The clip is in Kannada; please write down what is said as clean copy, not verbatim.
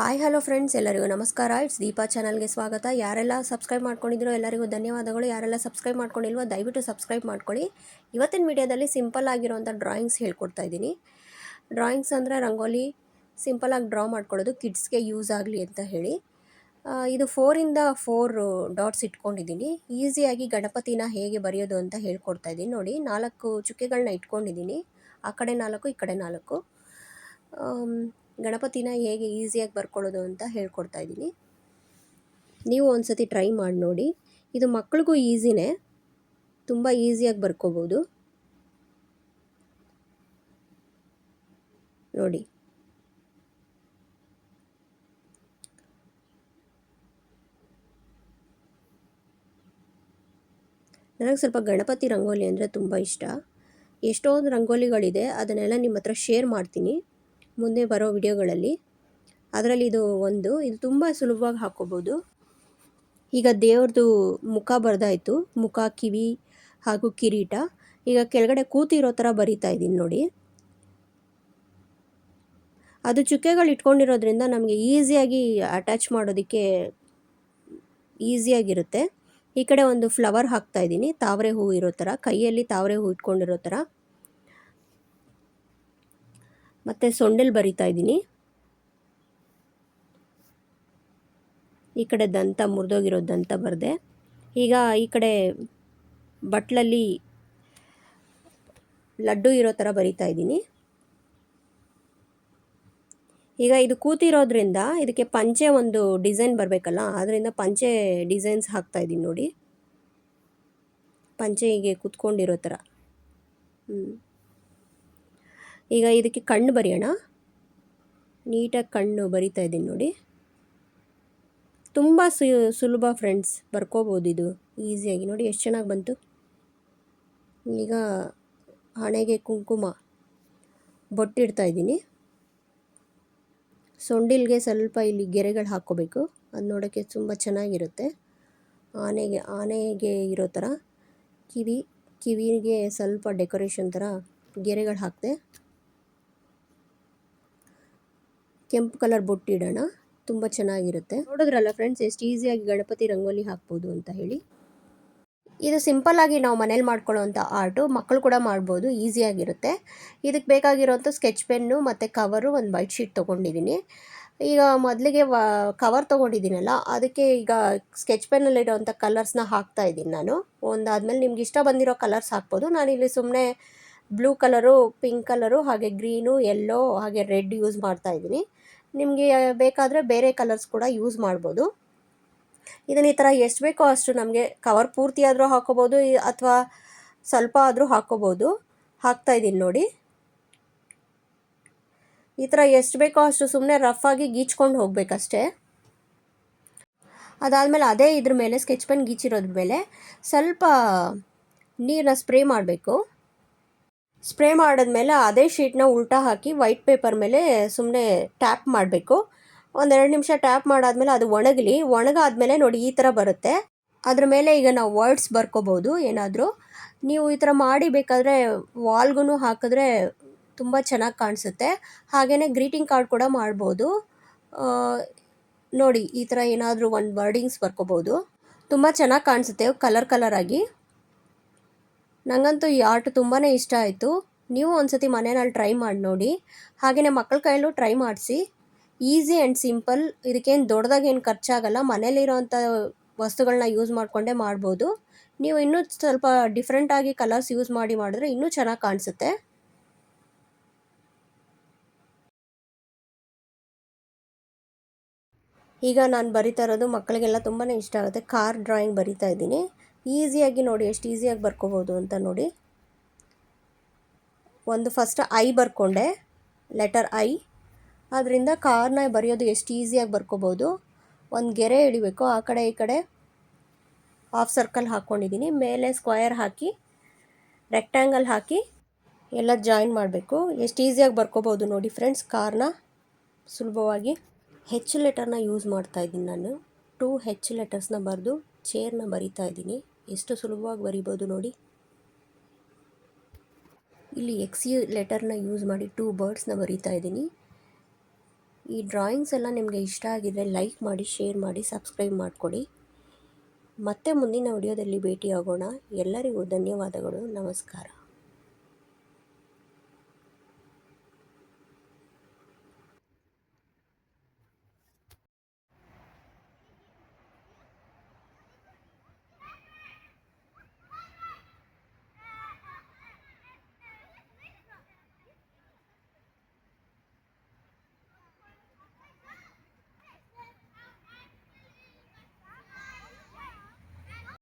ಹಾಯ್ ಹಲೋ ಫ್ರೆಂಡ್ಸ್, ಎಲ್ಲರಿಗೂ ನಮಸ್ಕಾರ. ಇಟ್ಸ್ ದೀಪಾ ಚಾನಲ್ಗೆ ಸ್ವಾಗತ. ಯಾರೆಲ್ಲ ಸಬ್ಸ್ಕ್ರೈಬ್ ಮಾಡ್ಕೊಂಡಿದ್ರೋ ಎಲ್ಲರಿಗೂ ಧನ್ಯವಾದಗಳು. ಯಾರೆಲ್ಲ ಸಬ್ಸ್ಕ್ರೈಬ್ ಮಾಡ್ಕೊಂಡಿಲ್ವೋ ದಯವಿಟ್ಟು ಸಬ್ಸ್ಕ್ರೈಬ್ ಮಾಡ್ಕೊಳ್ಳಿ. ಇವತ್ತಿನ ವಿಡಿಯೋದಲ್ಲಿ ಸಿಂಪಲ್ ಆಗಿರುವಂಥ ಡ್ರಾಯಿಂಗ್ಸ್ ಹೇಳ್ಕೊಡ್ತಾ ಇದ್ದೀನಿ. ಡ್ರಾಯಿಂಗ್ಸ್ ಅಂದರೆ ರಂಗೋಲಿ ಸಿಂಪಲಾಗಿ ಡ್ರಾ ಮಾಡ್ಕೊಳ್ಳೋದು, ಕಿಡ್ಸ್ಗೆ ಯೂಸ್ ಆಗಲಿ ಅಂತ ಹೇಳಿ. ಇದು 4 ಇಂದ 4 ಡಾಟ್ಸ್ ಇಟ್ಕೊಂಡಿದ್ದೀನಿ. ಈಸಿಯಾಗಿ ಗಣಪತಿನ ಹೇಗೆ ಬರೆಯೋದು ಅಂತ ಹೇಳ್ಕೊಡ್ತಾ ಇದ್ದೀನಿ. ನೋಡಿ, 4 ಚುಕ್ಕೆಗಳನ್ನ ಇಟ್ಕೊಂಡಿದ್ದೀನಿ. ಆ ಕಡೆ 4, ಈ ಕಡೆ 4. ಗಣಪತಿನ ಹೇಗೆ ಈಸಿಯಾಗಿ ಬರ್ಕೊಳ್ಳೋದು ಅಂತ ಹೇಳ್ಕೊಡ್ತಾ ಇದ್ದೀನಿ. ನೀವು ಒಂದು ಸತಿ ಟ್ರೈ ಮಾಡಿ ನೋಡಿ. ಇದು ಮಕ್ಕಳಿಗೂ ಈಸಿನೇ, ತುಂಬ ಈಸಿಯಾಗಿ ಬರ್ಕೋಬೋದು. ನೋಡಿ, ನನಗೆ ಸ್ವಲ್ಪ ಗಣಪತಿ ರಂಗೋಲಿ ಅಂದರೆ ತುಂಬ ಇಷ್ಟ. ಎಷ್ಟೊಂದು ರಂಗೋಲಿಗಳಿದೆ, ಅದನ್ನೆಲ್ಲ ನಿಮ್ಮ ಹತ್ರ ಶೇರ್ ಮಾಡ್ತೀನಿ ಮುಂದೆ ಬರೋ ವಿಡಿಯೋಗಳಲ್ಲಿ. ಅದರಲ್ಲಿ ಇದು ತುಂಬ ಸುಲಭವಾಗಿ ಹಾಕ್ಕೋಬೋದು. ಈಗ ದೇವ್ರದ್ದು ಮುಖ ಬರೆದಾಯಿತು, ಮುಖ, ಕಿವಿ ಹಾಗೂ ಕಿರೀಟ. ಈಗ ಕೆಳಗಡೆ ಕೂತಿರೋ ಥರ ಬರಿತಾ ಇದ್ದೀನಿ ನೋಡಿ. ಅದು ಚುಕ್ಕೆಗಳು ಇಟ್ಕೊಂಡಿರೋದ್ರಿಂದ ನಮಗೆ ಈಸಿಯಾಗಿ ಅಟ್ಯಾಚ್ ಮಾಡೋದಕ್ಕೆ ಈಸಿಯಾಗಿರುತ್ತೆ. ಈ ಕಡೆ ಒಂದು ಫ್ಲವರ್ ಹಾಕ್ತಾ ಇದ್ದೀನಿ, ತಾವರೆ ಹೂವು ಇರೋ ಥರ, ಕೈಯಲ್ಲಿ ತಾವರೆ ಹೂವು ಇಟ್ಕೊಂಡಿರೋ ಥರ. ಮತ್ತು ಸೊಂಡೆಲ್ ಬರಿತಾ ಇದ್ದೀನಿ. ಈ ಕಡೆ ದಂತ, ಮುರಿದೋಗಿರೋ ದಂತ ಬರೆದೆ. ಈಗ ಈ ಕಡೆ ಬಟ್ಲಲ್ಲಿ ಲಡ್ಡು ಇರೋ ಥರ ಬರಿತಾ ಇದ್ದೀನಿ. ಈಗ ಇದು ಕೂತಿರೋದ್ರಿಂದ ಇದಕ್ಕೆ ಪಂಚೆ ಒಂದು ಡಿಸೈನ್ ಬರಬೇಕಲ್ಲ, ಅದರಿಂದ ಪಂಚೆ ಡಿಸೈನ್ಸ್ ಹಾಕ್ತಾ ಇದ್ದೀನಿ ನೋಡಿ. ಪಂಚೆ ಹೀಗೆ ಕೂತ್ಕೊಂಡಿರೋ ಥರ. ಈಗ ಇದಕ್ಕೆ ಕಣ್ಣು ಬರೆಯೋಣ. ನೀಟಾಗಿ ಕಣ್ಣು ಬರಿತಾ ಇದ್ದೀನಿ ನೋಡಿ. ತುಂಬ ಸುಲಭ ಫ್ರೆಂಡ್ಸ್, ಬರ್ಕೋಬೋದು ಇದು ಈಸಿಯಾಗಿ. ನೋಡಿ ಎಷ್ಟು ಚೆನ್ನಾಗಿ ಬಂತು. ಈಗ ಹಣೆಗೆ ಕುಂಕುಮ ಬೊಟ್ಟಿಡ್ತಾ ಇದ್ದೀನಿ. ಸೊಂಡಿಲ್ಗೆ ಸ್ವಲ್ಪ ಇಲ್ಲಿ ಗೆರೆಗಳು ಹಾಕ್ಕೋಬೇಕು, ಅದು ನೋಡೋಕ್ಕೆ ತುಂಬ ಚೆನ್ನಾಗಿರುತ್ತೆ. ಆನೆಗೆ ಇರೋ ಥರ ಕಿವಿಗೆ ಸ್ವಲ್ಪ ಡೆಕೋರೇಷನ್ ಥರ ಗೆರೆಗಳು ಹಾಕಿದೆ. ಕೆಂಪು ಕಲರ್ ಬೊಟ್ಟಿಡೋಣ, ತುಂಬ ಚೆನ್ನಾಗಿರುತ್ತೆ. ನೋಡಿದ್ರಲ್ಲ ಫ್ರೆಂಡ್ಸ್, ಎಷ್ಟು ಈಸಿಯಾಗಿ ಗಣಪತಿ ರಂಗೋಲಿ ಹಾಕ್ಬೋದು ಅಂತ ಹೇಳಿ. ಇದು ಸಿಂಪಲ್ಲಾಗಿ ನಾವು ಮನೇಲಿ ಮಾಡ್ಕೊಳ್ಳೋವಂಥ ಆರ್ಟು, ಮಕ್ಕಳು ಕೂಡ ಮಾಡ್ಬೋದು, ಈಸಿಯಾಗಿರುತ್ತೆ. ಇದಕ್ಕೆ ಬೇಕಾಗಿರೋಂಥ ಸ್ಕೆಚ್ ಪೆನ್ನು ಮತ್ತು ಕವರು, ಒಂದು ವೈಟ್ ಶೀಟ್ ತೊಗೊಂಡಿದ್ದೀನಿ. ಈಗ ಮೊದಲಿಗೆ ಕವರ್ ತೊಗೊಂಡಿದ್ದೀನಲ್ಲ, ಅದಕ್ಕೆ ಈಗ ಸ್ಕೆಚ್ ಪೆನ್ನಲ್ಲಿರೋವಂಥ ಕಲರ್ಸ್ನ ಹಾಕ್ತಾ ಇದ್ದೀನಿ ನಾನು. ಒಂದಾದಮೇಲೆ ನಿಮ್ಗೆ ಇಷ್ಟ ಬಂದಿರೋ ಕಲರ್ಸ್ ಹಾಕ್ಬೋದು. ನಾನಿಲ್ಲಿ ಸುಮ್ಮನೆ ಬ್ಲೂ ಕಲರು, ಪಿಂಕ್ ಕಲರು, ಹಾಗೆ ಗ್ರೀನು, ಯೆಲ್ಲೋ, ಹಾಗೆ ರೆಡ್ ಯೂಸ್ ಮಾಡ್ತಾ ಇದ್ದೀನಿ. ನಿಮಗೆ ಬೇಕಾದರೆ ಬೇರೆ ಕಲರ್ಸ್ ಕೂಡ ಯೂಸ್ ಮಾಡ್ಬೋದು. ಇದನ್ನು ಈ ಥರ ಎಷ್ಟು ಬೇಕೋ ಅಷ್ಟು, ನಮಗೆ ಕವರ್ ಪೂರ್ತಿ ಆದರೂ ಹಾಕ್ಕೋಬೋದು ಅಥವಾ ಸ್ವಲ್ಪ ಆದರೂ ಹಾಕ್ಕೋಬೋದು. ಹಾಕ್ತಾಯಿದ್ದೀನಿ ನೋಡಿ. ಈ ಥರ ಎಷ್ಟು ಬೇಕೋ ಅಷ್ಟು ಸುಮ್ಮನೆ ರಫಾಗಿ ಗೀಚ್ಕೊಂಡು ಹೋಗಬೇಕಷ್ಟೇ. ಅದಾದಮೇಲೆ ಅದೇ ಇದ್ರ ಮೇಲೆ, ಸ್ಕೆಚ್ ಪೆನ್ ಗೀಚಿರೋದ್ರ ಮೇಲೆ ಸ್ವಲ್ಪ ನೀರನ್ನ ಸ್ಪ್ರೇ ಮಾಡಬೇಕು. ಸ್ಪ್ರೇ ಮಾಡಿದ್ಮೇಲೆ ಅದೇ ಶೀಟ್ನ ಉಲ್ಟಾ ಹಾಕಿ ವೈಟ್ ಪೇಪರ್ ಮೇಲೆ ಸುಮ್ಮನೆ ಟ್ಯಾಪ್ ಮಾಡಬೇಕು. 1-2 ನಿಮಿಷ ಟ್ಯಾಪ್ ಮಾಡಾದ್ಮೇಲೆ ಅದು ಒಣಗಾದ್ಮೇಲೆ ನೋಡಿ ಈ ಥರ ಬರುತ್ತೆ. ಅದ್ರ ಮೇಲೆ ಈಗ ನಾವು ವರ್ಡ್ಸ್ ಬರ್ಕೋಬೋದು ಏನಾದರೂ. ನೀವು ಈ ಥರ ಮಾಡಿ ಬೇಕಾದರೆ ವಾಲ್ಗೂ ಹಾಕಿದ್ರೆ ತುಂಬ ಚೆನ್ನಾಗಿ ಕಾಣಿಸುತ್ತೆ. ಹಾಗೆಯೇ ಗ್ರೀಟಿಂಗ್ ಕಾರ್ಡ್ ಕೂಡ ಮಾಡ್ಬೋದು. ನೋಡಿ, ಈ ಥರ ಏನಾದರೂ ಒಂದು ವರ್ಡಿಂಗ್ಸ್ ಬರ್ಕೋಬೋದು, ತುಂಬ ಚೆನ್ನಾಗಿ ಕಾಣಿಸುತ್ತೆ ಕಲರ್ ಆಗಿ. ನನಗಂತೂ ಈ ಆರ್ಟ್ ತುಂಬಾ ಇಷ್ಟ ಆಯಿತು. ನೀವು ಒಂದು ಸತಿ ಮನೆಯಲ್ಲಿ ಟ್ರೈ ಮಾಡಿ ನೋಡಿ. ಹಾಗೆಯೇ ಮಕ್ಕಳ ಕೈಯಲ್ಲೂ ಟ್ರೈ ಮಾಡಿಸಿ. Easy and simple. ಇದಕ್ಕೇನು ದೊಡ್ಡದಾಗೇನು ಖರ್ಚಾಗಲ್ಲ. ಮನೇಲಿರೋವಂಥ ವಸ್ತುಗಳನ್ನ ಯೂಸ್ ಮಾಡಿಕೊಂಡೇ ಮಾಡ್ಬೋದು. ನೀವು ಇನ್ನೂ ಸ್ವಲ್ಪ ಡಿಫ್ರೆಂಟಾಗಿ ಕಲರ್ಸ್ ಯೂಸ್ ಮಾಡಿದ್ರೆ ಇನ್ನೂ ಚೆನ್ನಾಗಿ ಕಾಣಿಸುತ್ತೆ. ಈಗ ನಾನು ಬರಿತಾ ಇರೋದು ಮಕ್ಕಳಿಗೆಲ್ಲ ತುಂಬಾ ಇಷ್ಟ ಆಗುತ್ತೆ. ಕಾರ್ ಡ್ರಾಯಿಂಗ್ ಬರಿತಾ ಇದ್ದೀನಿ. ಈಸಿಯಾಗಿ ನೋಡಿ, ಎಷ್ಟು ಈಸಿಯಾಗಿ ಬರ್ಕೋಬೋದು ಅಂತ ನೋಡಿ. ಫಸ್ಟ್ ಐ ಬರ್ಕೊಂಡೆ, ಲೆಟರ್ ಐ. ಅದರಿಂದ ಕಾರ್ನ ಬರೆಯೋದು ಎಷ್ಟು ಈಸಿಯಾಗಿ ಬರ್ಕೋಬೋದು. ಒಂದು ಗೆರೆ ಹಿಡಿಬೇಕು, ಆ ಕಡೆ ಈ ಕಡೆ ಹಾಫ್ ಸರ್ಕಲ್ ಹಾಕ್ಕೊಂಡಿದ್ದೀನಿ. ಮೇಲೆ ಸ್ಕ್ವಯರ್ ಹಾಕಿ, ರೆಕ್ಟ್ಯಾಂಗಲ್ ಹಾಕಿ ಎಲ್ಲ ಜಾಯಿನ್ ಮಾಡಬೇಕು. ಎಷ್ಟು ಈಸಿಯಾಗಿ ಬರ್ಕೋಬೋದು ನೋಡಿ ಫ್ರೆಂಡ್ಸ್, ಕಾರ್ನ ಸುಲಭವಾಗಿ. ಹೆಚ್ ಲೆಟರ್ನ ಯೂಸ್ ಮಾಡ್ತಾ ಇದ್ದೀನಿ ನಾನು. 2 H ಲೆಟರ್ಸ್ನ ಬರೆದು ಚೇರ್ನ ಬರಿತಾ ಇದ್ದೀನಿ. ಎಷ್ಟು ಸುಲಭವಾಗಿ ಬರಿಬೋದು ನೋಡಿ. ಇಲ್ಲಿ X ಲೆಟರ್ನ ಯೂಸ್ ಮಾಡಿ 2 ಬರ್ಡ್ಸ್ನ ಬರಿತಾ ಇದ್ದೀನಿ. ಈ ಡ್ರಾಯಿಂಗ್ಸ್ ಎಲ್ಲ ನಿಮಗೆ ಇಷ್ಟ ಆಗಿದ್ರೆ ಲೈಕ್ ಮಾಡಿ, ಶೇರ್ ಮಾಡಿ, ಸಬ್ಸ್ಕ್ರೈಬ್ ಮಾಡಿಕೊಡಿ. ಮತ್ತೆ ಮುಂದಿನ ವಿಡಿಯೋದಲ್ಲಿ ಭೇಟಿಯಾಗೋಣ. ಎಲ್ಲರಿಗೂ ಧನ್ಯವಾದಗಳು. ನಮಸ್ಕಾರ.